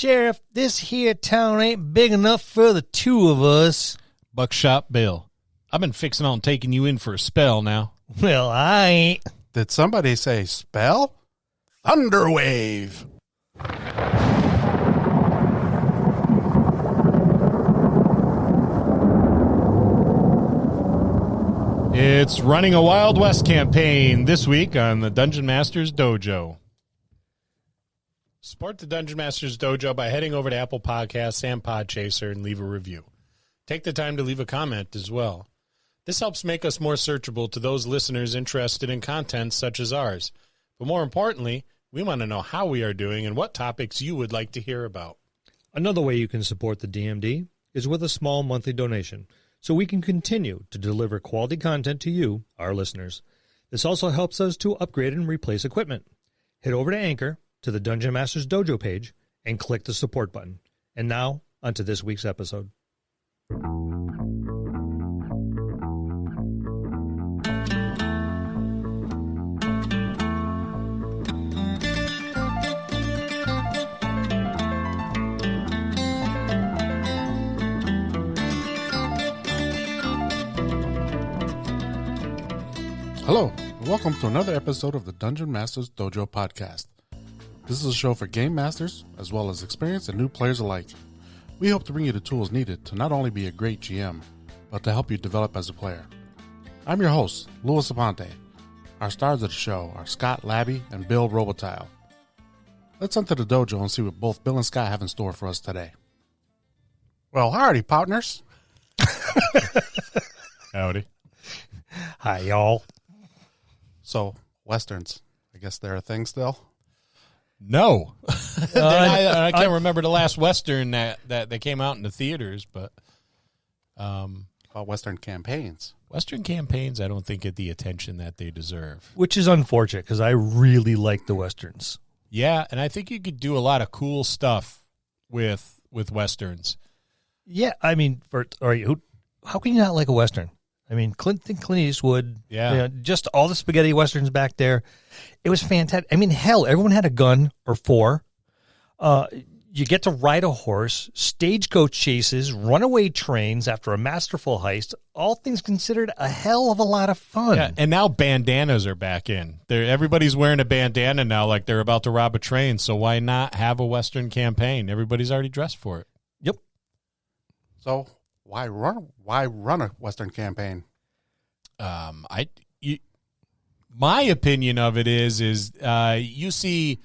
Sheriff, this here town ain't big enough for the two of us. Buckshot Bill, I've been fixing on taking you in for a spell now. Well, I ain't. Did somebody say spell? Thunderwave. It's Running a Wild West campaign this week on the Dungeon Masters Dojo. Support the Dungeon Masters Dojo by heading over to Apple Podcasts and Podchaser and leave a review. Take the time to leave a comment as well. This helps make us more searchable to those listeners interested in content such as ours. But more importantly, we want to know how we are doing and what topics you would like to hear about. Another way you can support the DMD is with a small monthly donation, so we can continue to deliver quality content to you, our listeners. This also helps us to upgrade and replace equipment. Head over to Anchor, to the Dungeon Masters Dojo page, and click the support button. And now, onto this week's episode. Hello, and welcome to another episode of the Dungeon Masters Dojo podcast. This is a show for game masters, as well as experienced and new players alike. We hope to bring you the tools needed to not only be a great GM, but to help you develop as a player. I'm your host, Louis Aponte. Our stars of the show are Scott Labby and Bill Robotile. Let's enter the dojo and see what both Bill and Scott have in store for us today. Well, howdy, partners. Howdy. Hi, y'all. So, Westerns, I guess they're a thing still? No. I can't remember the last Western that came out in the theaters, but About Western campaigns. Western campaigns I don't think get the attention that they deserve. Which is unfortunate, because I really like the Westerns. Yeah, and I think you could do a lot of cool stuff with Westerns. Yeah, I mean, how can you not like a Western? I mean, Clint Eastwood, Yeah. Just all the spaghetti Westerns back there. It was fantastic. I mean, hell, everyone had a gun or four. You get to ride a horse, stagecoach chases, runaway trains after a masterful heist, all things considered a hell of a lot of fun. Yeah, and now bandanas are back in. Everybody's wearing a bandana now like they're about to rob a train, so why not have a Western campaign? Everybody's already dressed for it. Yep. So, why run a Western campaign? My opinion of it is you see,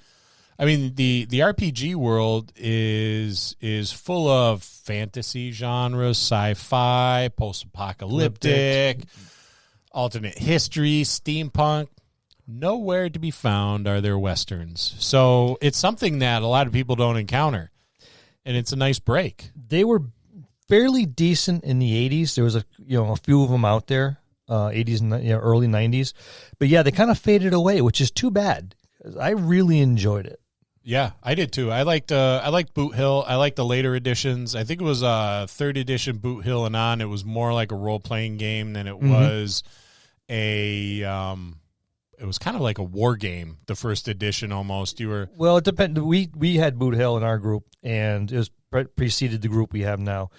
I mean, the RPG world is full of fantasy genres, sci-fi, post-apocalyptic, alternate history, steampunk. Nowhere to be found are there Westerns. So it's something that a lot of people don't encounter, and it's a nice break. They were fairly decent in the 80s. There was a few of them out there, 80s and early 90s. But yeah, they kind of faded away, which is too bad, because I really enjoyed it. Yeah, I did too. I liked Boot Hill. I liked the later editions. I think it was third edition Boot Hill and on. It was more like a role playing game than it was a. It was kind of like a war game. The first edition almost. Well, it depended. We had Boot Hill in our group, and it was preceded the group we have now.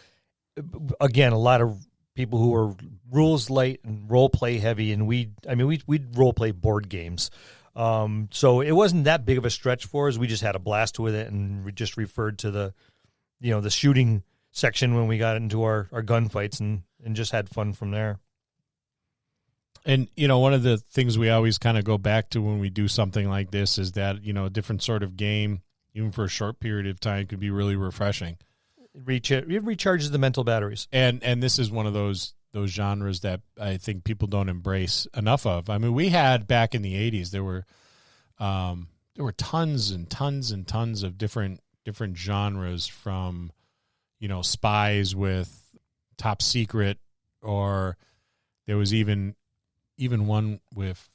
Again, a lot of people who were rules light and role play heavy, and we'd role play board games. So it wasn't that big of a stretch for us. We just had a blast with it, and we just referred to the shooting section when we got into our gunfights and just had fun from there. And, one of the things we always kind of go back to when we do something like this is that, a different sort of game, even for a short period of time, could be really refreshing. It recharges the mental batteries. And this is one of those genres that I think people don't embrace enough of. I mean, we had back in the 80s, there were tons and tons and tons of different genres, from, spies with Top Secret, or there was even one with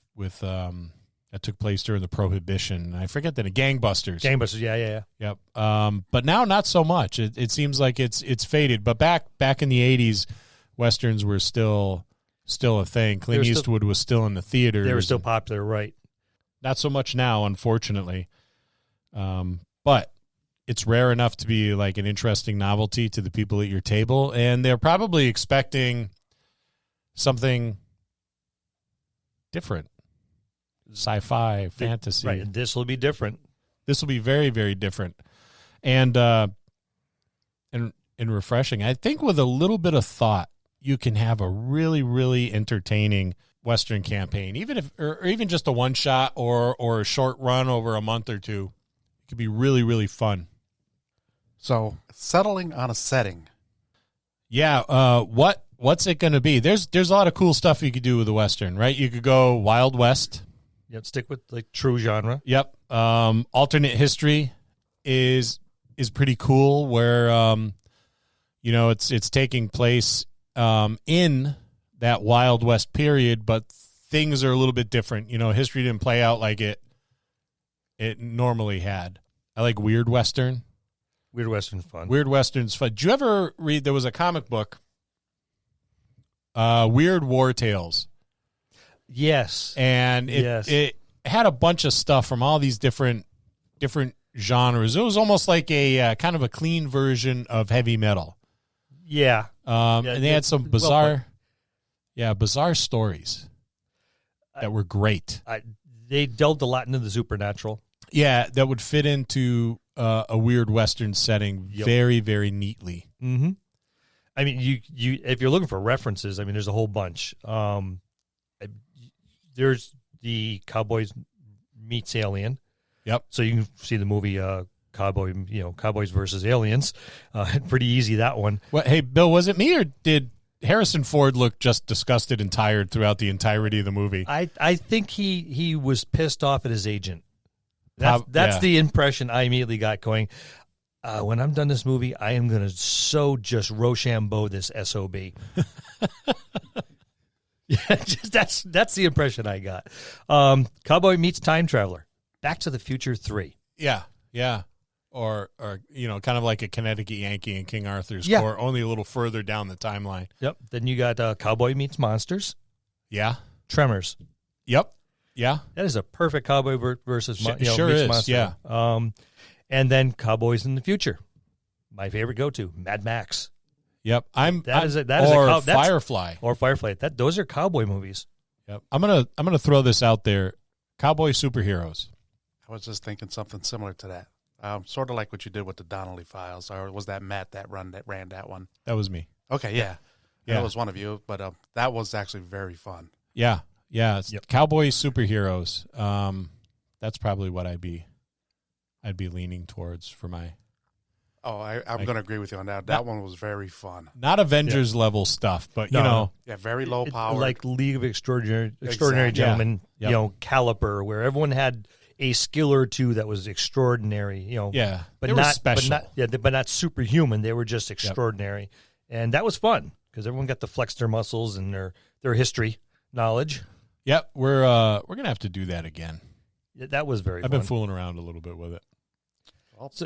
that took place during the Prohibition. I forget that. Gangbusters. Yeah. Yep. But now not so much. It seems like it's faded. But back in the 80s, Westerns were still a thing. Clint Eastwood was still in the theaters. They were still popular, right? Not so much now, unfortunately. But it's rare enough to be like an interesting novelty to the people at your table, and they're probably expecting something different, sci-fi, fantasy. Right, this will be different. This will be very, very different, and refreshing. I think with a little bit of thought, you can have a really, really entertaining Western campaign, or even just a one shot or a short run over a month or two. It could be really, really fun. So, settling on a setting. Yeah. What's it going to be? There's a lot of cool stuff you could do with the Western, right? You could go Wild West. Yep, stick with like true genre. Yep. Alternate history is pretty cool, where it's taking place in that Wild West period, but things are a little bit different. History didn't play out like it normally had. I like Weird Western. Weird Western's fun. Weird Western's fun. Did you ever read, there was a comic book, Weird War Tales? Yes. And it had a bunch of stuff from all these different genres. It was almost like a kind of a clean version of heavy metal. Yeah. And they had some bizarre stories that were great. They delved a lot into the supernatural. Yeah, that would fit into a Weird Western setting very, very neatly. Mm-hmm. I mean, you if you're looking for references, I mean, there's a whole bunch. There's the Cowboys meets Alien. Yep. So you can see the movie Cowboys versus Aliens. Pretty easy, that one. What? Hey, Bill, was it me or did Harrison Ford look just disgusted and tired throughout the entirety of the movie? I think he was pissed off at his agent. That's the impression I immediately got going. When I'm done this movie, I am going to just Rochambeau this SOB. Yeah, that's the impression I got. Cowboy meets time traveler. Back to the Future 3. Yeah. Or kind of like a Connecticut Yankee in King Arthur's Court, only a little further down the timeline. Yep. Then you got Cowboy meets monsters. Yeah. Tremors. Yep. Yeah. That is a perfect Cowboy versus sure meets is. monster. Yeah. And then Cowboys in the Future. My favorite go-to, Mad Max. Yep. Firefly. Or Firefly. Those are cowboy movies. Yep. I'm gonna throw this out there. Cowboy superheroes. I was just thinking something similar to that. Sort of like what you did with the Donnelly Files, or was that Matt that ran that one? That was me. Okay, yeah. That was one of you, but that was actually very fun. Yeah. Cowboy superheroes. That's probably what I'd be leaning towards for my. Oh, I'm going to agree with you on that. That one was very fun. Not Avengers level stuff, but yeah, very low power, like League of Extraordinary Gentlemen. Yeah. Caliber, where everyone had a skill or two that was extraordinary. Yeah, but they were special. But not superhuman. They were just extraordinary, and that was fun because everyone got to flex their muscles and their history knowledge. Yep, we're gonna have to do that again. Yeah, that was very. I've fun. been fooling around a little bit with it.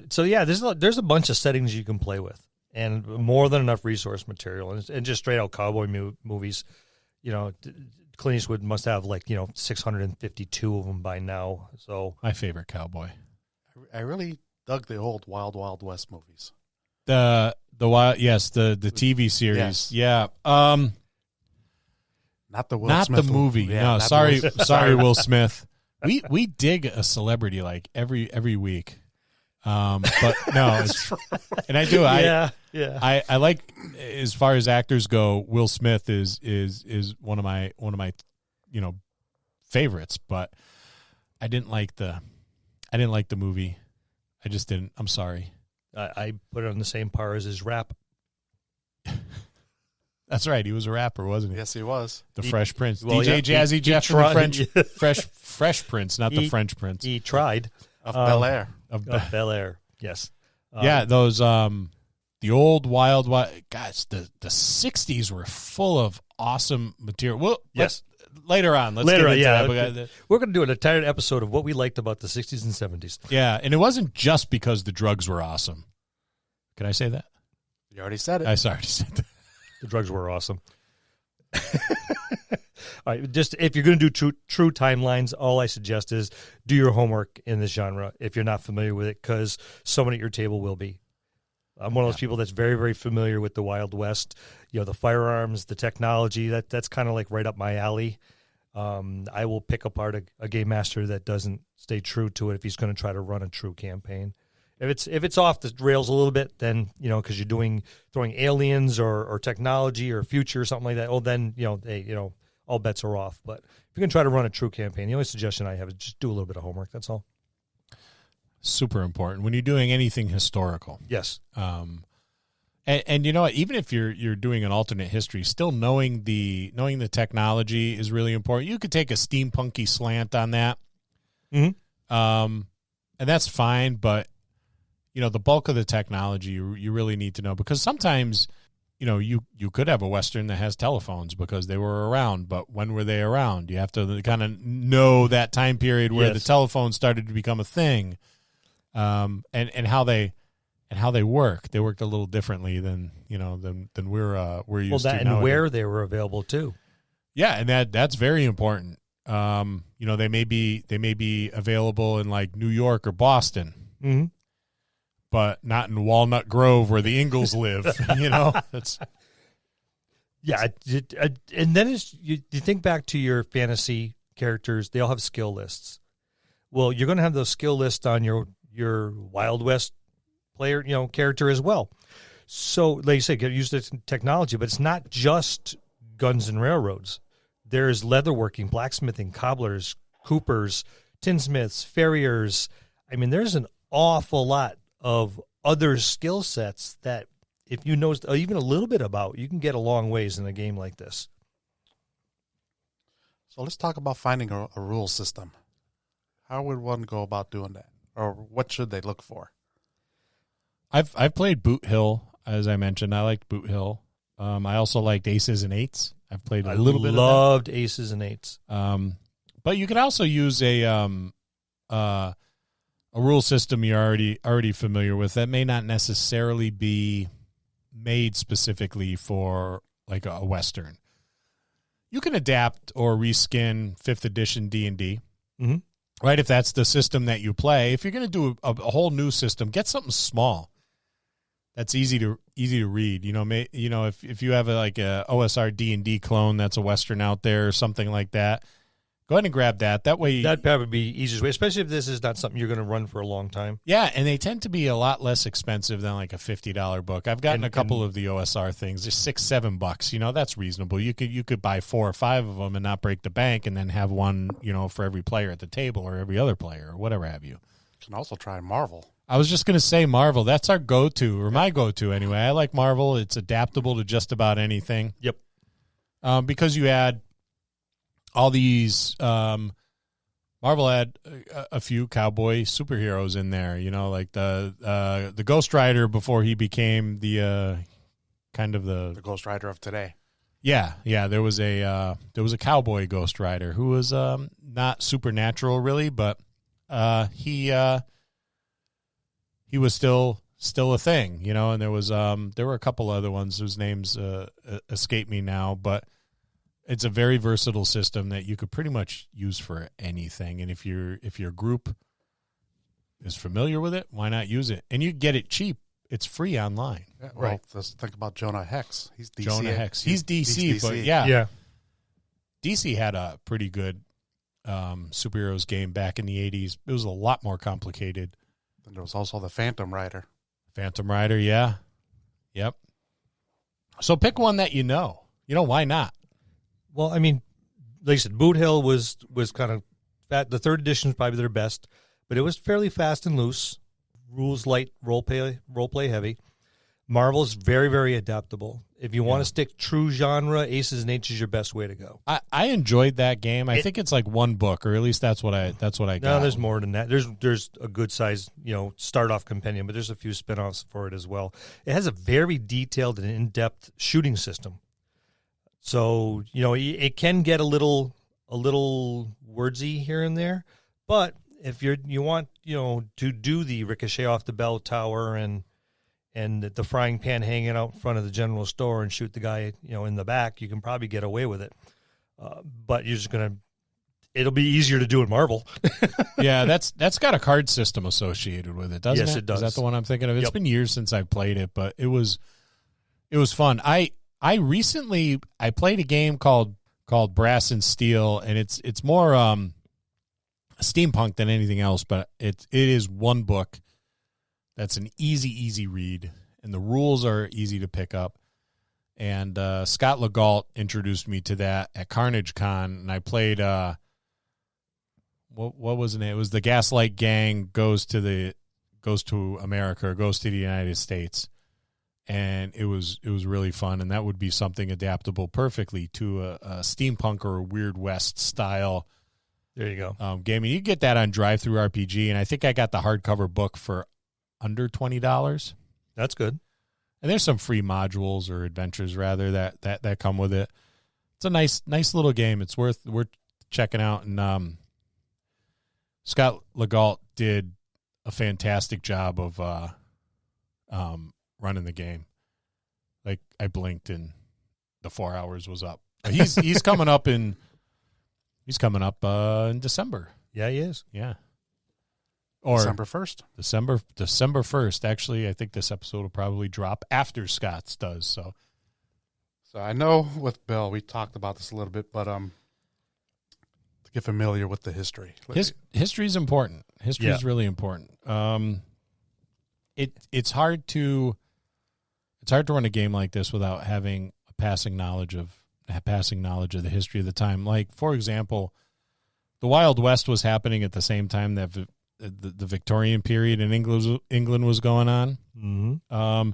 So yeah, there's a bunch of settings you can play with, and more than enough resource material, and just straight out cowboy movies. Clint Eastwood must have 652 of them by now. So my favorite cowboy. I really dug the old Wild Wild West movies. The TV series. Yeah. Not the Will Smith the movie. Yeah, no, sorry, Will Smith. We dig a celebrity like every week. But no, and I do. I like, as far as actors go, Will Smith is one of my favorites. But I didn't like the movie. I just didn't. I'm sorry. I put it on the same par as his rap. That's right. He was a rapper, wasn't he? Yes, he was. The Fresh Prince. Well, DJ Jazzy Jeff and the Fresh Prince, not the French Prince. He tried. Of Bel Air. Of Bel Air, yes. Those the old Wild guys, the 60s were full of awesome material. Well, yes. Later on. Let's get into that. We're going to do an entire episode of what we liked about the 60s and 70s. Yeah, and it wasn't just because the drugs were awesome. Can I say that? You already said it. I already said that. The drugs were awesome. All right, just if you're going to do true timelines, all I suggest is do your homework in this genre if you're not familiar with it, because someone at your table will be. I'm one of those people that's very, very familiar with the Wild West. The firearms, the technology, that's kind of like right up my alley. I will pick apart a game master that doesn't stay true to it if he's going to try to run a true campaign. If it's off the rails a little bit, then because you're throwing aliens or technology or future or something like that. Oh, then all bets are off. But if you're going to try to run a true campaign, the only suggestion I have is just do a little bit of homework. That's all. Super important when you're doing anything historical. Yes. And you know what? Even if you're doing an alternate history, still knowing the technology is really important. You could take a steampunky slant on that, Mm-hmm. and that's fine. But the bulk of the technology you really need to know, because sometimes you could have a Western that has telephones because they were around, but when were they around? You have to kind of know that time period where the telephone started to become a thing, and how they work. They worked a little differently than we're used to. And nowadays. where they were available too. Yeah, and that's very important. They may be available in like New York or Boston. Mm-hmm. But not in Walnut Grove where the Ingalls live. That's and then you think back to your fantasy characters; they all have skill lists. Well, you're going to have those skill lists on your Wild West player, character as well. So, like you said, get used to technology, but it's not just guns and railroads. There's leatherworking, blacksmithing, cobblers, coopers, tinsmiths, farriers. I mean, there's an awful lot of other skill sets that if you know even a little bit about, you can get a long ways in a game like this. So let's talk about finding a rule system. How would one go about doing that? Or what should they look for? I've played Boot Hill, as I mentioned. I liked Boot Hill. I also liked Aces and Eights. I've played a little bit of that. I loved Aces and Eights. But you could also use a rule system you're already familiar with that may not necessarily be made specifically for like a Western. You can adapt or reskin 5th edition D&D, mm-hmm. right? If that's the system that you play. If you're going to do a whole new system, get something small that's easy to read. If you have a OSR D&D clone that's a Western out there or something like that, go ahead and grab that. That way, that'd probably be the easiest way, especially if this is not something you're going to run for a long time. Yeah, and they tend to be a lot less expensive than like a $50 book. I've gotten a couple of the OSR things, just $6-7. That's reasonable. You could buy 4 or 5 of them and not break the bank, and then have one, for every player at the table or every other player or whatever have you. You can also try Marvel. I was just going to say Marvel. That's our go-to, or my go-to anyway. I like Marvel. It's adaptable to just about anything. Yep. Because you add all these Marvel had a few cowboy superheroes in there, like the Ghost Rider before he became the the Ghost Rider of today. Yeah, there was a cowboy Ghost Rider who was not supernatural really, but he was still a thing, and there were a couple other ones whose names escape me now, but it's a very versatile system that you could pretty much use for anything. And if your group is familiar with it, why not use it? And you get it cheap. It's free online. Yeah, well, right. Let's think about Jonah Hex. He's DC. Jonah Hex. He's DC, but yeah. DC had a pretty good superheroes game back in the 80s. It was a lot more complicated. And there was also the Phantom Rider. Phantom Rider, yeah. Yep. So pick one that you know. Why not? Well, I mean, like I said, Boot Hill was kind of fat. The 3rd edition is probably their best, but it was fairly fast and loose. Rules light, role play heavy. Marvel's very, very adaptable. If you want to stick true genre, Aces and Eights is your best way to go. I enjoyed that game. I think it's like one book, or at least that's what I got. No, there's more than that. There's a good size, start off compendium, but there's a few spinoffs for it as well. It has a very detailed and in-depth shooting system. So, it can get a little wordsy here and there, but if you want, to do the ricochet off the bell tower and and the frying pan hanging out in front of the general store and shoot the guy, in the back, you can probably get away with it. But you're just going to, it'll be easier to do in Marvel. Yeah, that's got a card system associated with it, doesn't it? Yes, it does. Is that the one I'm thinking of? It's Yep. been years since I played it, but it was fun. I recently played a game called Brass and Steel, and it's more steampunk than anything else, but it is one book that's an easy read, and the rules are easy to pick up. And Scott Legault introduced me to that at Carnage Con, and I played what was the name? It was the Gaslight Gang goes to America, or goes to the United States, and it was really fun. And that would be something adaptable perfectly to a steampunk or a Weird West style. There you go. Game. And you get that on Drive Through RPG, and I think I got the hardcover book for under $20. That's good. And there's some free modules or adventures rather that come with it. It's a nice little game. It's worth checking out. And Scott Legault did a fantastic job of running the game. Like, I blinked and the 4 hours was up. But he's coming up in December. Yeah, he is. Yeah. Or December 1st. December 1st. Actually, I think this episode will probably drop after Scott's does. So I know with Bill, we talked about this a little bit, but to get familiar with the history. History is important. History is really important. It's hard to run a game like this without having a passing knowledge of the history of the time. Like, for example, the Wild West was happening at the same time that the Victorian period in England was going on. Mm-hmm.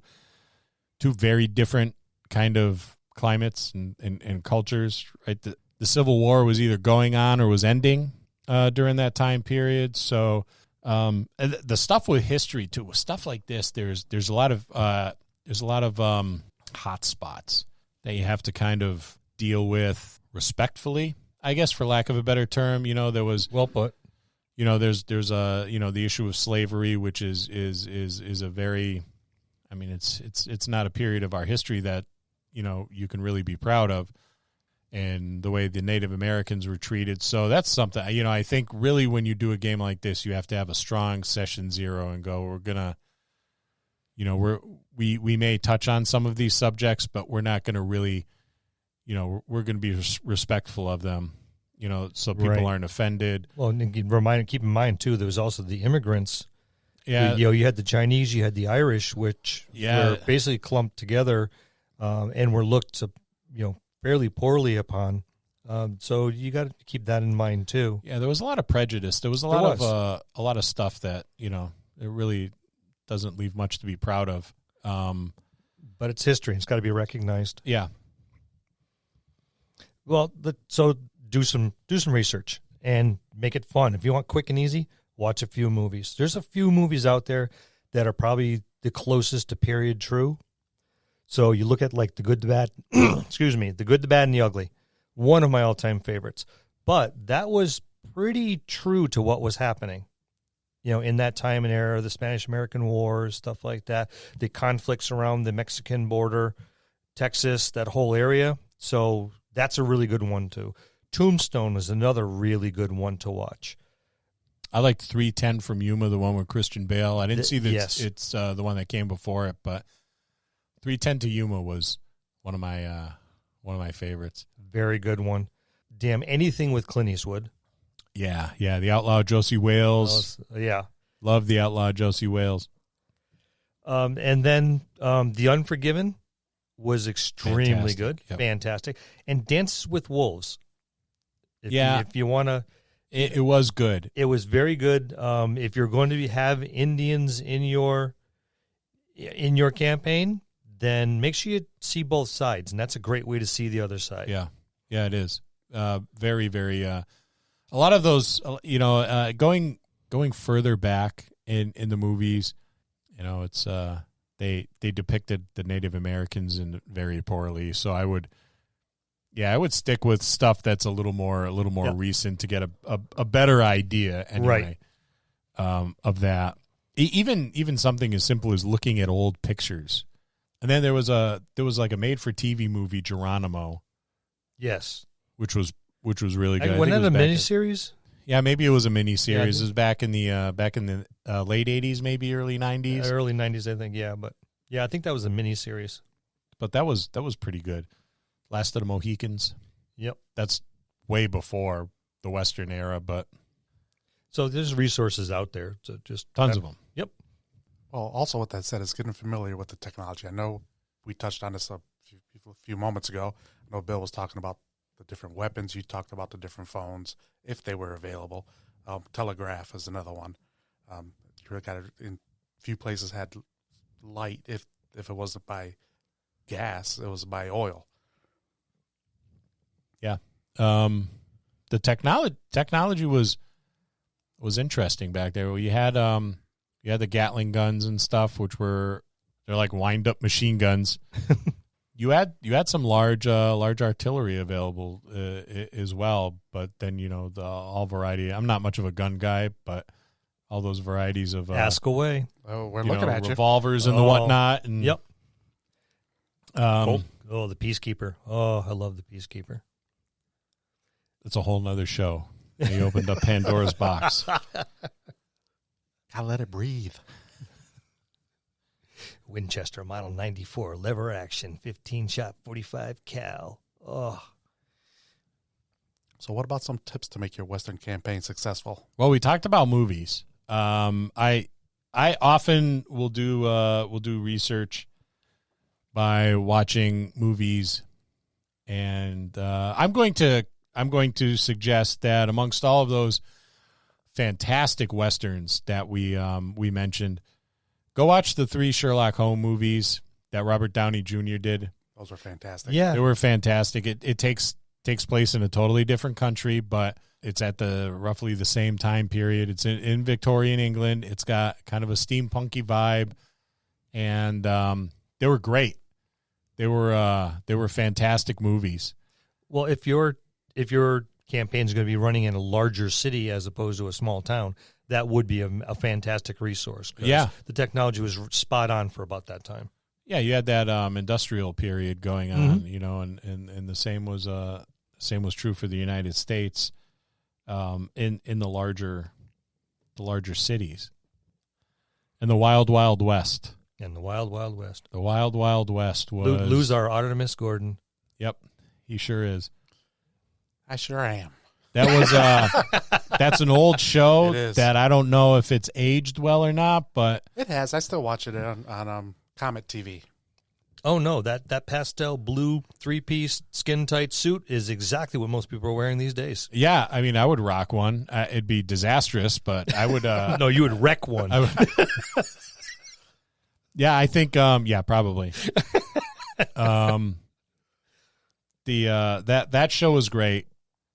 Two very different kind of climates and cultures. Right, the Civil War was either going on or was ending during that time period. So the stuff with history too, with stuff like this, there's a lot of hot spots that you have to kind of deal with respectfully, I guess, for lack of a better term. There was Well put. there's the issue of slavery, which is a very, I mean, it's not a period of our history that, you can really be proud of, and the way the Native Americans were treated. So that's something, I think really when you do a game like this, you have to have a strong session zero and go, we're going to, we may touch on some of these subjects, but we're not going to really, we're going to be respectful of them. So people aren't offended. Well, and keep in mind too, there was also the immigrants. Yeah, you had the Chinese, you had the Irish, which were basically clumped together, and were looked to, fairly poorly upon. So you got to keep that in mind too. Yeah, there was a lot of prejudice. There was a lot of stuff that it really doesn't leave much to be proud of. But it's history; it's got to be recognized. Yeah. Well, so do some research and make it fun. If you want quick and easy, watch a few movies. There's a few movies out there that are probably the closest to period true. So you look at like The Good, the Bad, The Good, the Bad, and the Ugly. One of my all-time favorites. But that was pretty true to what was happening, in that time and era, the Spanish-American Wars, stuff like that, the conflicts around the Mexican border, Texas, that whole area. So that's a really good one, too. Tombstone is another really good one to watch. I liked 310 from Yuma, the one with Christian Bale. I didn't see that it's the one that came before it, but 310 to Yuma was one of my favorites. Very good one. Damn, anything with Clint Eastwood. Yeah, the outlaw Josie Wales. Yeah. Love the outlaw Josie Wales. And then The Unforgiven was extremely Fantastic. good. Yep. Fantastic. And Dances with Wolves. If you want to. It was good. It was very good. If you're going to have Indians in your campaign, then make sure you see both sides, and that's a great way to see the other side. Yeah, it is. Very, very. A lot of those, going further back in the movies, it's they depicted the Native Americans in very poorly. So I would stick with stuff that's a little more recent to get a better idea anyway, of that. Even something as simple as looking at old pictures. And then there was like a made for TV movie, Geronimo, Yes. which was really good. Wasn't that a back miniseries? Yeah, maybe it was a miniseries. Yeah, It was back in the late 80s, maybe early 90s. Early 90s, I think. Yeah, but yeah, I think that was a miniseries. But that was pretty good. Last of the Mohicans. Yep. That's way before the Western era, but So there's resources out there. So just tons of them. Yep. Well, also with that said, is getting familiar with the technology. I know we touched on this a few moments ago. I know Bill was talking about the different weapons. You talked about the different phones, if they were available. Telegraph is another one. You got in few places had light. If it wasn't by gas, it was by oil. Yeah. The technology was interesting back there. You had the Gatling guns and stuff, which they're like wind up machine guns. You had some large artillery available as well, but then the all variety. I'm not much of a gun guy, but all those varieties of ask away. Oh, we're looking at you. Revolvers and the whatnot. And Yep. The Peacekeeper. Oh, I love the Peacekeeper. it's a whole nother show. You opened up Pandora's box. Gotta let it breathe. Winchester Model 94, lever action, 15-shot, 45 cal. Oh. So what about some tips to make your Western campaign successful? Well, we talked about movies. I often will do research by watching movies, and I'm going to suggest that amongst all of those fantastic Westerns that we mentioned, go watch the 3 Sherlock Holmes movies that Robert Downey Jr. did. Those were fantastic. Yeah. They were fantastic. It takes place in a totally different country, but it's at roughly the same time period. It's in Victorian England. It's got kind of a steampunky vibe, and they were great. They were fantastic movies. Well, if your campaign is going to be running in a larger city as opposed to a small town, that would be a fantastic resource. Yeah. The technology was spot on for about that time. Yeah, you had that industrial period going on, and the same was true for the United States in the larger cities. And the Wild Wild West. And the Wild Wild West. The Wild Wild West was Lose our Artemis Gordon. Yep, he sure is. I sure am. That was that's an old show It is. that I don't know if it's aged well or not, but It has. I still watch it on Comet TV. Oh, no, that pastel blue 3-piece skin-tight suit is exactly what most people are wearing these days. yeah, I mean, I would rock one. It'd be disastrous, but I would. No, you would wreck one. I would, yeah, I think. Yeah, probably. That show was great.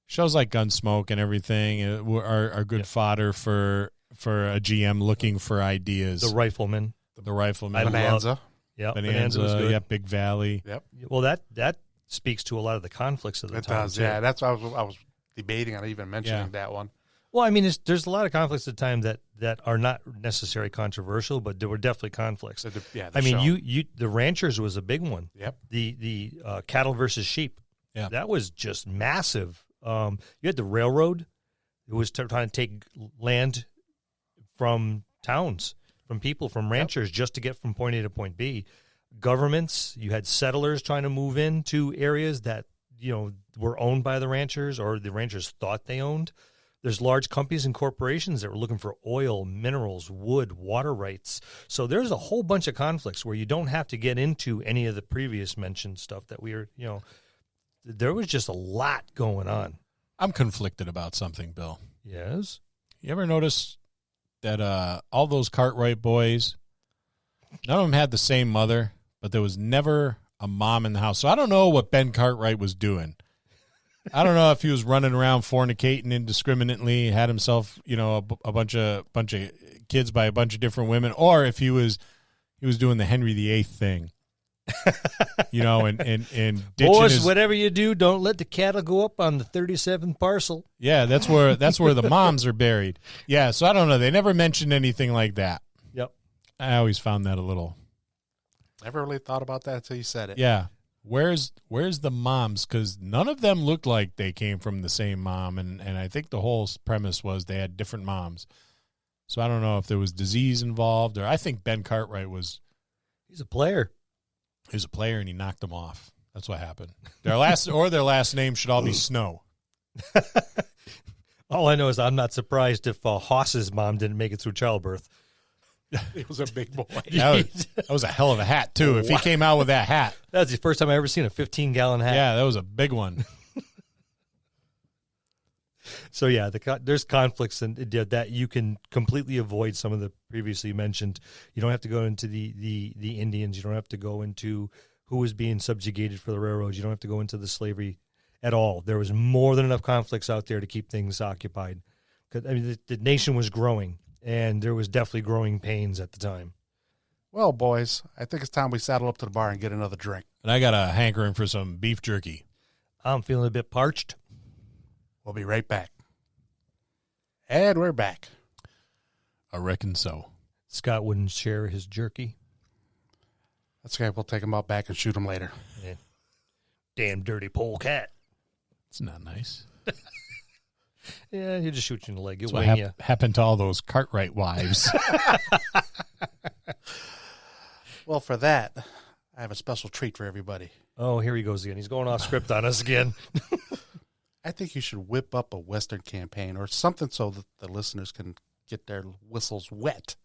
Shows like Gunsmoke and everything are good fodder for a GM looking for ideas. The Rifleman. The Rifleman, Bonanza. Yeah, Bonanza, was good. yeah, Big Valley. Yep. Well, that speaks to a lot of the conflicts of the It time. does. too. Yeah, that's why I was debating on even mentioning Yeah. that one. Well, I mean, there's a lot of conflicts at the time that are not necessarily controversial, but there were definitely conflicts. So I mean, you the ranchers was a big one. Yep. The cattle versus sheep. Yeah. That was just massive. You had the railroad. It was trying to take land from towns, from people, from ranchers, just to get from point A to point B. Governments, you had settlers trying to move into areas that were owned by the ranchers or the ranchers thought they owned. There's large companies and corporations that were looking for oil, minerals, wood, water rights. So there's a whole bunch of conflicts where you don't have to get into any of the previous mentioned stuff that we are, there was just a lot going on. I'm conflicted about something, Bill. Yes. You ever notice that all those Cartwright boys, none of them had the same mother, but there was never a mom in the house. So I don't know what Ben Cartwright was doing. I don't know if he was running around fornicating indiscriminately, had himself, a bunch of kids by a bunch of different women, or if he was doing the Henry VIII thing, and ditching Boys, whatever you do, don't let the cattle go up on the 37th parcel. Yeah, that's where the moms are buried. Yeah, so I don't know. They never mentioned anything like that. I always found that a little. Never really thought about that until you said it. Yeah. Where's the moms? Because none of them looked like they came from the same mom, and I think the whole premise was they had different moms. So I don't know if there was disease involved, or I think Ben Cartwright was. He's a player. He was a player, and he knocked them off. That's what happened. Their last name should all be Snow. All I know is I'm not surprised if Hoss's mom didn't make it through childbirth. It was a big boy. That was a hell of a hat, too, if he came out with that hat. That's the first time I ever seen a 15-gallon hat. Yeah, that was a big one. So, yeah, there's conflicts and that you can completely avoid some of the previously mentioned. You don't have to go into the Indians. You don't have to go into who was being subjugated for the railroads. You don't have to go into the slavery at all. There was more than enough conflicts out there to keep things occupied. I mean, the nation was growing, and there was definitely growing pains at the time. Well, boys, I think it's time we saddle up to the bar and get another drink. And I got a hankering for some beef jerky. I'm feeling a bit parched. We'll be right back. And we're back. I reckon so. Scott wouldn't share his jerky. That's okay. We'll take him out back and shoot him later. Yeah. Damn dirty polecat. It's not nice. Yeah, he'll just shoot you in the leg. He'll That's wing what you. happened to all those Cartwright wives. Well, for that, I have a special treat for everybody. Oh, here he goes again. He's going off script on us again. I think you should whip up a Western campaign or something so that the listeners can get their whistles wet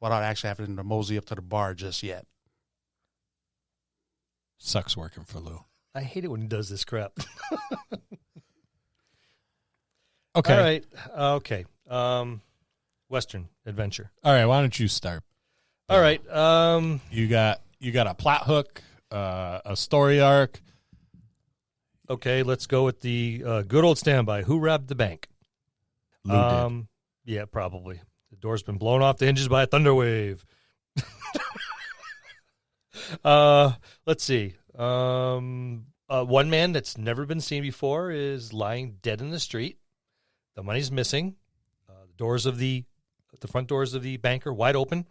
without actually having to mosey up to the bar just yet. Sucks working for Lou. I hate it when he does this crap. Okay. All right. Okay. Western adventure. All right. Why don't you start? All right. You got a plot hook, a story arc. Okay. Let's go with the good old standby. Who robbed the bank? Lou did. Yeah, probably. The door's been blown off the hinges by a thunder wave. Let's see. One man that's never been seen before is lying dead in the street. The money's missing. The front doors of the bank are wide open.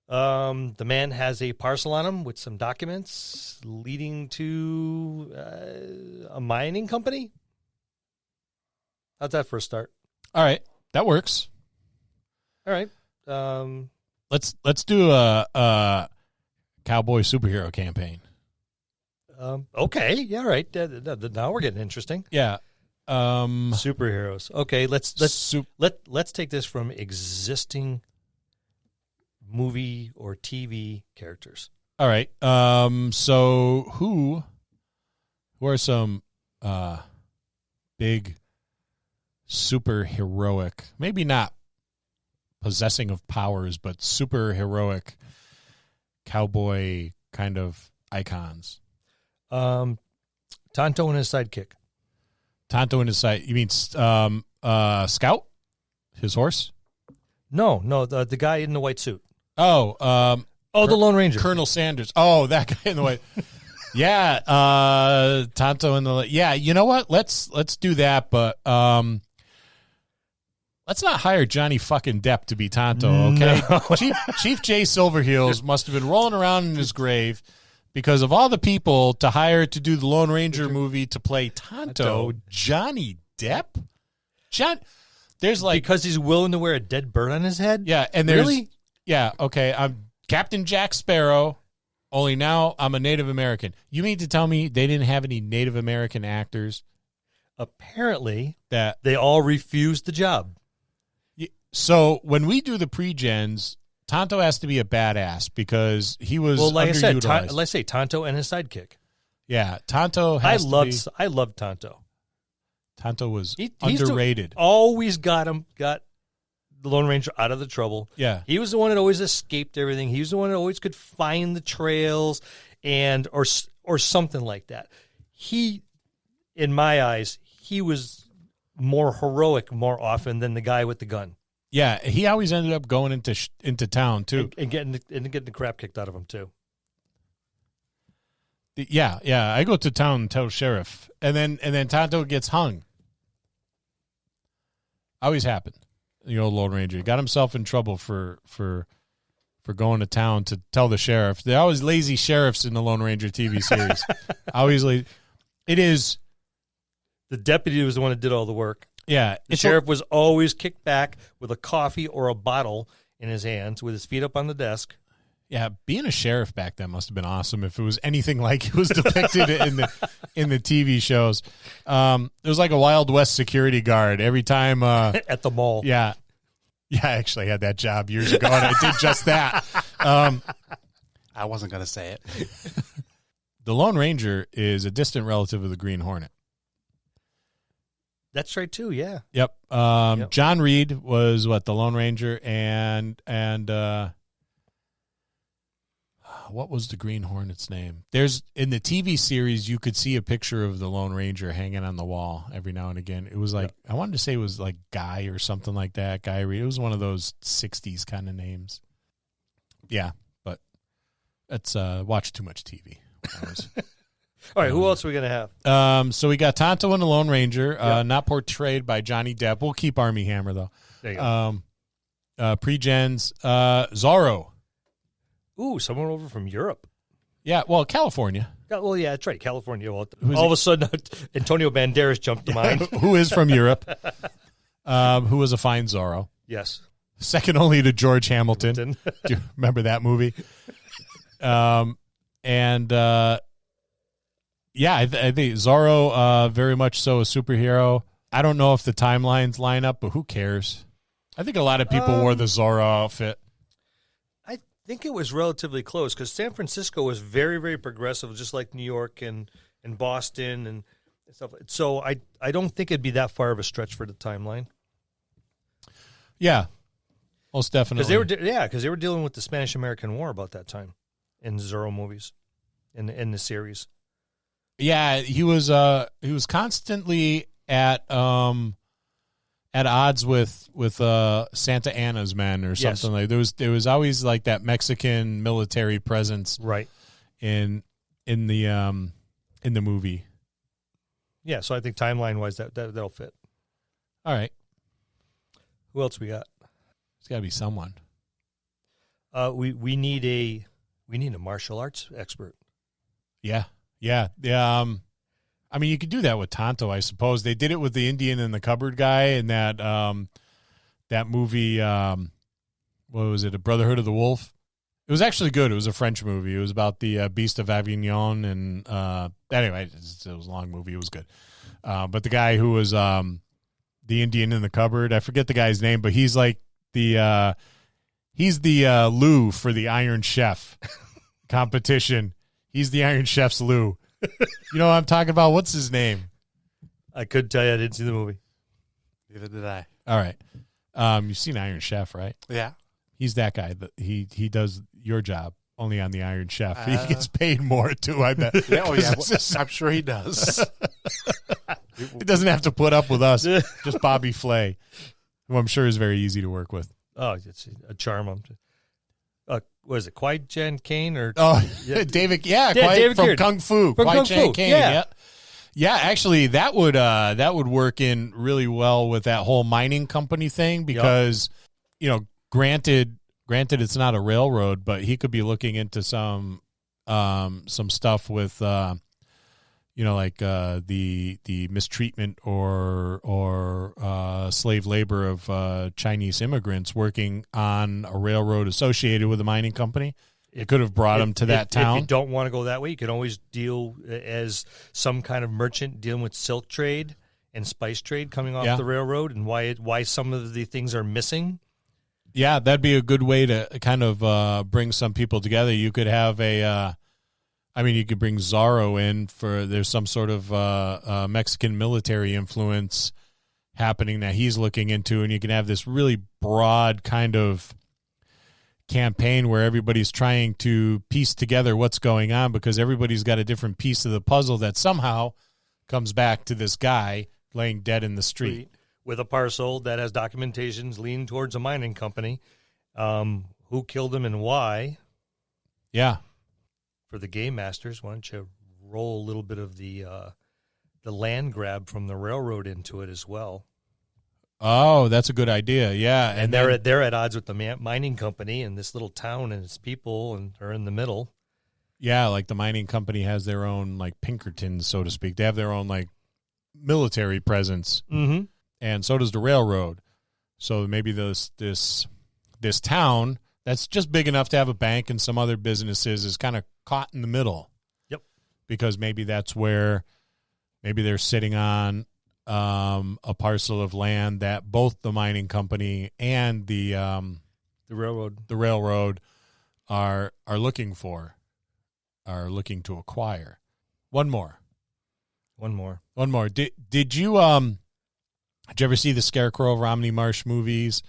The man has a parcel on him with some documents leading to a mining company. How's that for a start? All right. That works. All right. Let's do a cowboy superhero campaign. Okay. Yeah. All right. Now we're getting interesting. Yeah. Superheroes. Okay. Let's take this from existing movie or TV characters. All right. So who are some big super heroic, maybe not possessing of powers, but super heroic cowboy kind of icons? Tonto and his sidekick. Tonto and his side. You mean Scout? His horse? No, the guy in the white suit. Oh, the Lone Ranger. Colonel Sanders. Oh, that guy in the white. Yeah, Tonto in the. Yeah, you know what? Let's do that, but let's not hire Johnny fucking Depp to be Tonto, okay? No. Chief Jay Silverheels must have been rolling around in his grave because of all the people to hire to do the Lone Ranger movie to play Tonto. Johnny Depp? There's like because he's willing to wear a dead bird on his head? Yeah, and there's really? Yeah, okay. I'm Captain Jack Sparrow, only now I'm a Native American. You mean to tell me they didn't have any Native American actors? Apparently, that they all refused the job. So when we do the pre-gens, Tonto has to be a badass because he was like underutilized. I said, let's say Tonto and his sidekick. Yeah, Tonto has I loved Tonto. Tonto was underrated. Always got the Lone Ranger out of the trouble. Yeah. He was the one that always escaped everything. He was the one that always could find the trails or something like that. He, in my eyes, he was more heroic more often than the guy with the gun. Yeah, he always ended up going into town too. And getting the crap kicked out of him too. Yeah, I go to town and tell sheriff. And then Tonto gets hung. Always happened. The old Lone Ranger got himself in trouble for going to town to tell the sheriff. They're always lazy sheriffs in the Lone Ranger TV series. It is. The deputy was the one that did all the work. Yeah. The sheriff was always kicked back with a coffee or a bottle in his hands with his feet up on the desk. Yeah, being a sheriff back then must have been awesome if it was anything like it was depicted in the TV shows. It was like a Wild West security guard every time. At the mall. Yeah. Yeah, I actually had that job years ago, and I did just that. I wasn't going to say it. The Lone Ranger is a distant relative of the Green Hornet. That's right, too, yeah. Yep. Yep. John Reed was, the Lone Ranger, and what was the Green Hornet's name? In the TV series, you could see a picture of the Lone Ranger hanging on the wall every now and again. It was like, I wanted to say it was like Guy or something like that. Guy Reed. It was one of those 60s kind of names. Yeah, but that's watch too much TV. All right, who else are we going to have? So we got Tonto and the Lone Ranger, not portrayed by Johnny Depp. We'll keep Armie Hammer, though. There you go. Pre-gens, Zorro. Ooh, someone over from Europe. Yeah, well, California. Well, yeah, that's right, California. Well, all of a sudden, Antonio Banderas jumped to mind. Who is from Europe, who was a fine Zorro. Yes. Second only to George Hamilton. Do you remember that movie? Yeah, I think Zorro, very much so a superhero. I don't know if the timelines line up, but who cares? I think a lot of people wore the Zorro outfit. I think it was relatively close because San Francisco was very, very progressive, just like New York and Boston and stuff. So I don't think it'd be that far of a stretch for the timeline. Yeah, most definitely. Because they were dealing with the Spanish-American War about that time in Zorro movies, in the series. Yeah, he was constantly at odds with Santa Anna's men or something. Like there was always like that Mexican military presence, right, in the movie. Yeah, so I think timeline wise that'll fit. All right, who else we got? It's got to be someone. We need a martial arts expert. Yeah. I mean, you could do that with Tonto, I suppose. They did it with the Indian in the cupboard guy in that movie. What was it? A Brotherhood of the Wolf. It was actually good. It was a French movie. It was about the Beast of Avignon, and anyway, it was a long movie. It was good. But the guy who was the Indian in the cupboard, I forget the guy's name, but he's like he's the Lou for the Iron Chef competition. He's the Iron Chef's Lou. You know what I'm talking about? What's his name? I couldn't tell you. I didn't see the movie. Neither did I. All right. You've seen Iron Chef, right? Yeah. He's that guy. He does your job only on the Iron Chef. He gets paid more, too, I bet. Yeah, I'm sure he does. He doesn't have to put up with us. Just Bobby Flay, who I'm sure is very easy to work with. Oh, it's a charm. What is it, Kwai Chan Kane or David? David from Keir. Kung Fu. From Kwai Kung Chan Fu. Kane. Yeah. Actually, that would work in really well with that whole mining company thing because, granted it's not a railroad, but he could be looking into some stuff with like the mistreatment or slave labor of Chinese immigrants working on a railroad associated with a mining company. It could have brought them to that town. If you don't want to go that way, you can always deal as some kind of merchant dealing with silk trade and spice trade coming off the railroad and why some of the things are missing. Yeah, that'd be a good way to kind of bring some people together. You could have you could bring Zorro in there's some sort of Mexican military influence happening that he's looking into, and you can have this really broad kind of campaign where everybody's trying to piece together what's going on because everybody's got a different piece of the puzzle that somehow comes back to this guy laying dead in the street. With a parcel that has documentations leaning towards a mining company. Who killed him and why? Yeah. For the game masters, why don't you roll a little bit of the land grab from the railroad into it as well? Oh, that's a good idea. Yeah, And they're at odds with the mining company, and this little town and its people and are in the middle. yeah, like the mining company has their own like Pinkertons, so to speak. They have their own like military presence, and so does the railroad. So maybe this town that's just big enough to have a bank and some other businesses is kind of caught in the middle. Yep. Because maybe that's where maybe they're sitting on a parcel of land that both the mining company and the railroad are looking for, are looking to acquire. One more. Did you ever see the Scarecrow of Romney Marsh movies?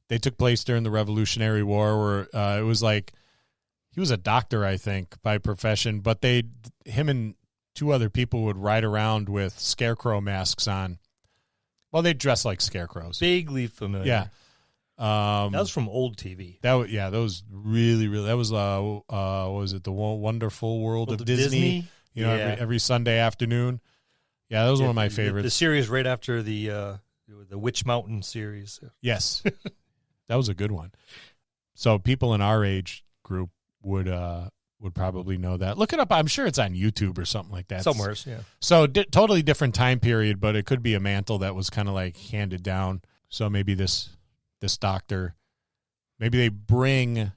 They took place during the Revolutionary War, where it was like he was a doctor, I think, by profession, but him and two other people would ride around with scarecrow masks on. Well, they dress like scarecrows. Vaguely familiar. Yeah. That was from old TV. That was really, really. That was what was it, the Wonderful World of Disney? You know, Yeah. every Sunday afternoon. Yeah, that was one of my favorites. The series right after the Witch Mountain series. Yes, that was a good one. So people in our age group would probably know that. Look it up. I'm sure it's on YouTube or something like that. Somewheres, yeah. So totally different time period, but it could be a mantle that was kind of like handed down. So maybe this doctor, maybe they bring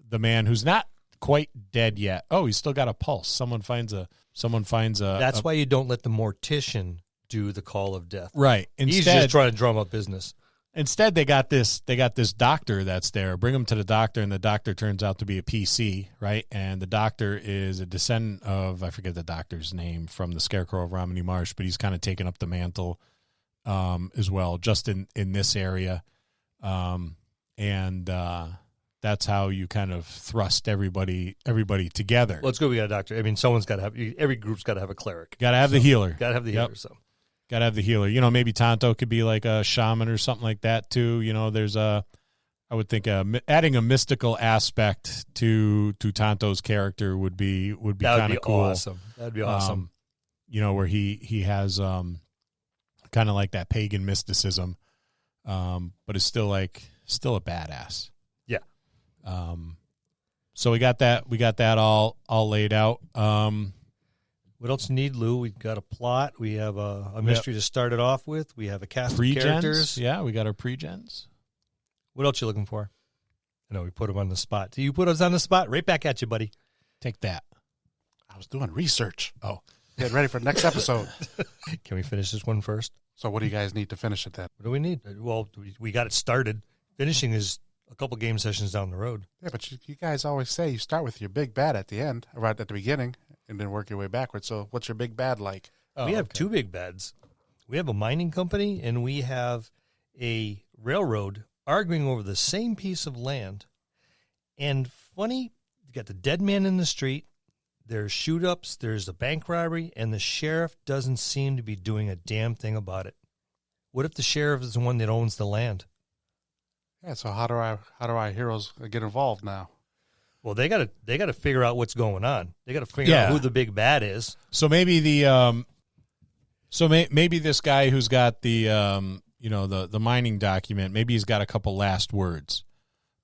the man who's not quite dead yet. Oh, he's still got a pulse. Someone finds a. That's why you don't let the mortician do the call of death. Right. He's just trying to drum up business. Instead, they got this doctor that's there. Bring him to the doctor, and the doctor turns out to be a PC, right? And the doctor is a descendant of, I forget the doctor's name, from the Scarecrow of Romney Marsh, but he's kind of taken up the mantle as well, just in this area. That's how you kind of thrust everybody together. Well, it's good we got a doctor. I mean, someone's got to have, every group's got to have a cleric. Got to have the healer. Got to have the healer, so. Got to have the healer. You know, maybe Tonto could be like a shaman or something like that too. You know, there's I would think adding a mystical aspect to Tonto's character would be kind of cool. Awesome. That'd be awesome. You know, where he has kind of like that pagan mysticism, but is still a badass. Yeah. So we got that all laid out. What else you need, Lou? We've got a plot. We have a mystery to start it off with. We have a cast of characters. Yeah, we got our pre-gens. What else you looking for? I know we put them on the spot. Do you put us on the spot? Right back at you, buddy. Take that. I was doing research. Oh. Getting ready for the next episode. Can we finish this one first? So what do you guys need to finish it then? What do we need? Well, we got it started. Finishing is a couple game sessions down the road. Yeah, but you guys always say you start with your big bad at the end, right at the beginning, and then work your way backwards. So what's your big bad like? We have two big bads. We have a mining company, and we have a railroad arguing over the same piece of land. And funny, you got the dead man in the street, there's shoot-ups, there's a bank robbery, and the sheriff doesn't seem to be doing a damn thing about it. What if the sheriff is the one that owns the land? Yeah, so how do our heroes get involved now? Well, they gotta figure out what's going on. They gotta figure out who the big bad is. So maybe maybe this guy who's got the the mining document, maybe he's got a couple last words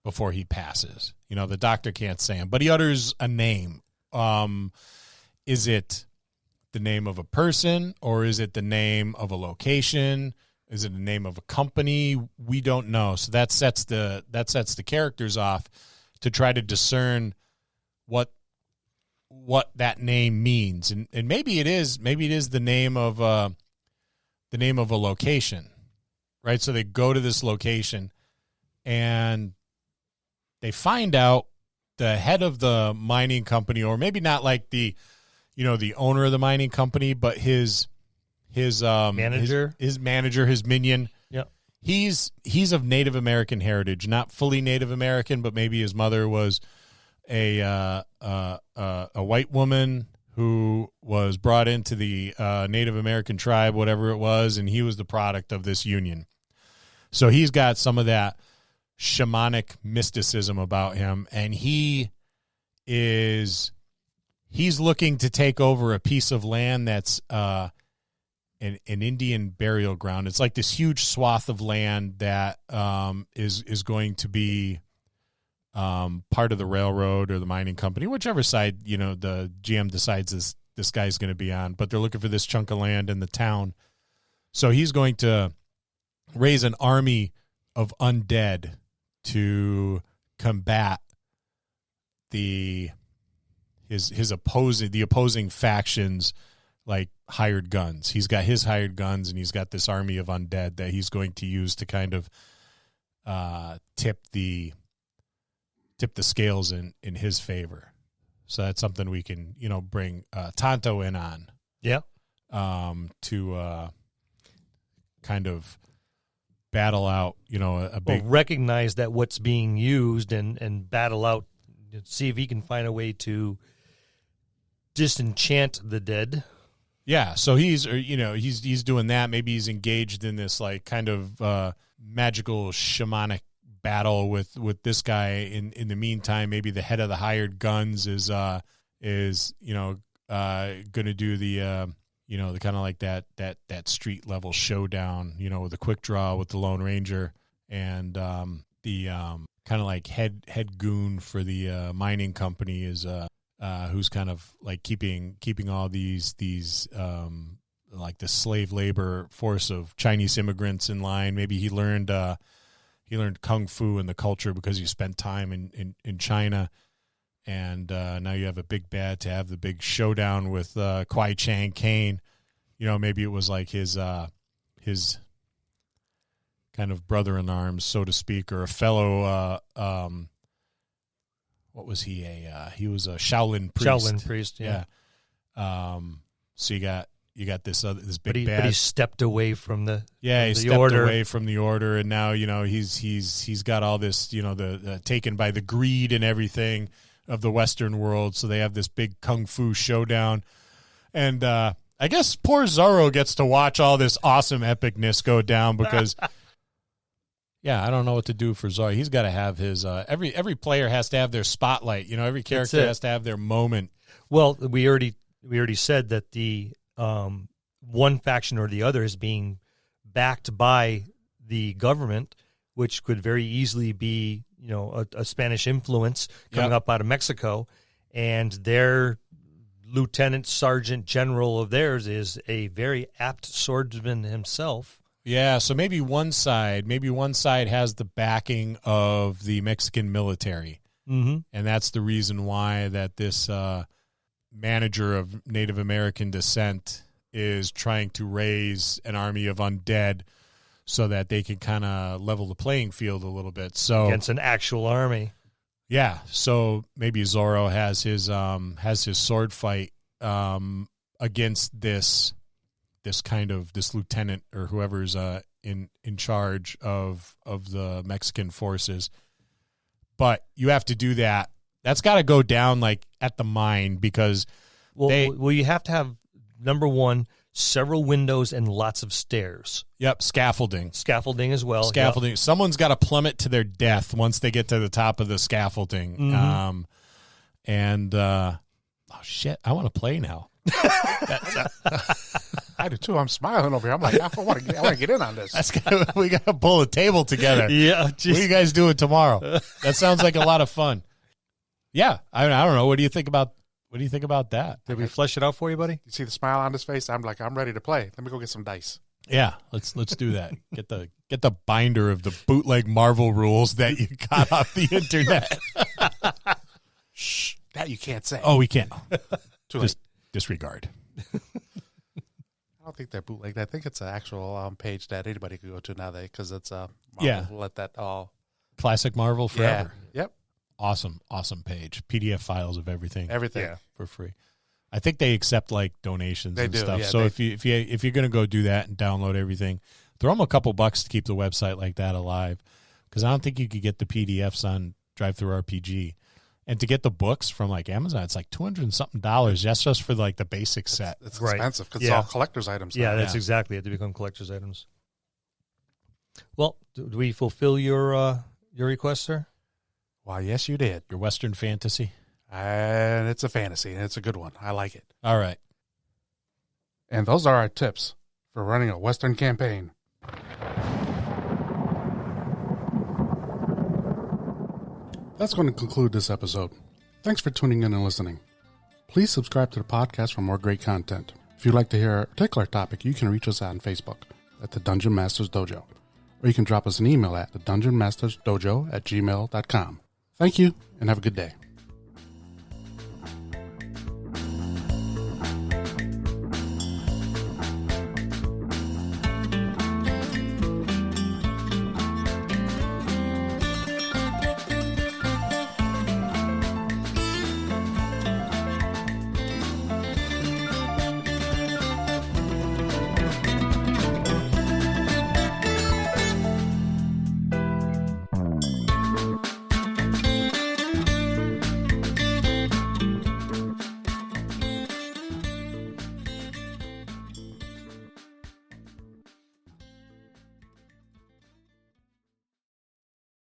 before he passes. You know, the doctor can't say him, but he utters a name. Is it the name of a person, or is it the name of a location? Is it the name of a company? We don't know. So that sets the characters off to try to discern what that name means. And maybe it is the name of a location. Right? So they go to this location and they find out the head of the mining company, or maybe not like the owner of the mining company, but his manager, his minion. Yeah, he's of Native American heritage, not fully Native American, but maybe his mother was a white woman who was brought into the Native American tribe, whatever it was, and he was the product of this union. So he's got some of that shamanic mysticism about him, and he's looking to take over a piece of land that's an Indian burial ground. It's like this huge swath of land that is going to be part of the railroad or the mining company, whichever side the GM decides this guy's going to be on. But they're looking for this chunk of land in the town, so he's going to raise an army of undead to combat the opposing factions, like hired guns. He's got his hired guns, and he's got this army of undead that he's going to use to kind of tip the scales in his favor. So that's something we can bring Tonto in on. Yeah. To kind of battle out a big recognize that what's being used and battle out, see if he can find a way to disenchant the dead. Yeah, so he's doing that. Maybe he's engaged in this like kind of magical shamanic battle with this guy. In the meantime, maybe the head of the hired guns is going to do the the kind of like that street level showdown, with a quick draw with the Lone Ranger, and the kind of like head goon for the mining company is who's kind of like keeping all these like the slave labor force of Chinese immigrants in line. Maybe he learned kung fu and the culture because he spent time in China. And now you have a big bad to have the big showdown with Kwai Chang Caine. Maybe it was like his kind of brother in arms, so to speak, or a fellow. What was he? He was a Shaolin priest. Shaolin priest, yeah. So you got this big bad. But he stepped away from the he stepped order. away from the order, and now he's got all this the taken by the greed and everything of the Western world. So they have this big kung fu showdown, and I guess poor Zorro gets to watch all this awesome epicness go down because, I don't know what to do for Zorro. He's got to have his every player has to have their spotlight. Every character has to have their moment. Well, we already said that the one faction or the other is being backed by the government, which could very easily be a Spanish influence coming up out of Mexico, and their lieutenant sergeant general of theirs is a very apt swordsman himself. Yeah, so maybe one side has the backing of the Mexican military, and that's the reason why that this manager of Native American descent is trying to raise an army of undead so that they can kind of level the playing field a little bit. So against an actual army. Yeah, so maybe Zorro has his sword fight against this lieutenant or whoever's in charge of the Mexican forces. But you have to do that. That's got to go down like at the mine because you have to have, number one, several windows and lots of stairs. Yep, scaffolding as well. Scaffolding. Yep. Someone's got to plummet to their death once they get to the top of the scaffolding. Oh shit, I want to play now. I do too. I'm smiling over here. I'm like, I want to get in on this. We got to pull a table together. Yeah. Geez. What are you guys doing tomorrow? That sounds like a lot of fun. Yeah, I don't know. What do you think about that? Did we flesh it out for you, buddy? You see the smile on his face? I'm ready to play. Let me go get some dice. Yeah, let's do that. Get the binder of the bootleg Marvel rules that you got off the internet. Shh, that you can't say. Oh, we can't. Just disregard. I don't think they're bootleg. I think it's an actual page that anybody could go to now, because it's Marvel. Yeah. Let that all classic Marvel forever. Yeah. Yep. Awesome page. PDF files of everything. Everything for free. I think they accept like donations and stuff. Yeah, so if you're going to go do that and download everything, throw them a couple bucks to keep the website like that alive, because I don't think you could get the PDFs on DriveThruRPG. And to get the books from like Amazon, it's like $200 and something. That's just for like the basic set. It's expensive because it's all collector's items. Yeah, that's exactly it. To become collector's items. Well, do we fulfill your request, sir? Why, yes, you did. Your Western fantasy. And it's a fantasy, and it's a good one. I like it. All right. And those are our tips for running a Western campaign. That's going to conclude this episode. Thanks for tuning in and listening. Please subscribe to the podcast for more great content. If you'd like to hear a particular topic, you can reach us on Facebook at the Dungeon Masters Dojo, or you can drop us an email at thedungeonmastersdojo@gmail.com. Thank you, and have a good day.